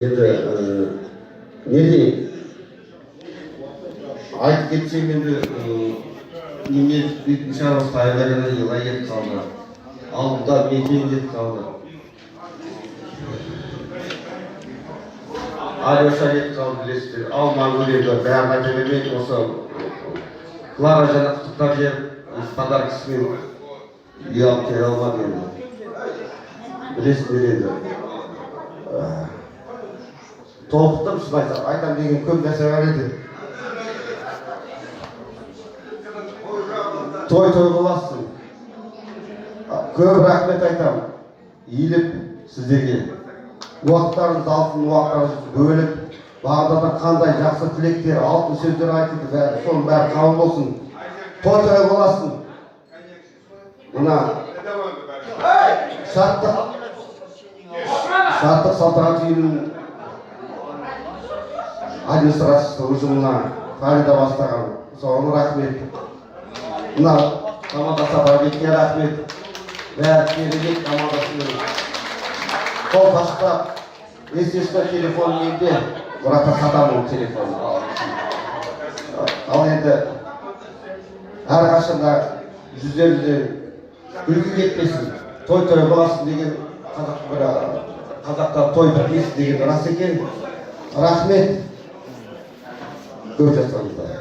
Енді не дейін, айтып кетсем енді немен нишанов тайғарына елай кетіп қалды. Алдында мекен кетіп қалды. Алеша кетіп қалды, білесіздер. Алман өлеңді бәрін айта бермейді. Осы Клара жана құттықтап жеріп, подаркасымен үй алып келе алмады енді. Білесіздер енді. Толықтым, шын айтам деген көп нәрсе бар еді. Той боласың. Көп рахмет айтам. Иіліп сіздерге. Уақыттарыңыз алтын, уақыттарыңыз бөліп, бағдада қандай жақсы тілектер, алтын сөздер айтылды, соның бәрі қабыл болсын. Той боласың. Мына шаттық салтанат үйінің администрациясы ұжымына Фарида бастаған, соған рахмет. Мына команда Сапарбекке рахмет. Бәрі керемет командасының қол қашықтап, есесті телефон менде, Мұрат Садамның телефоны. Ал енді әрқашанда жүздерінде үлгі кетпесін, той боласың деген қазақтар той бітпесін деген рас екен. Рахмет. Көп жасаңыздар.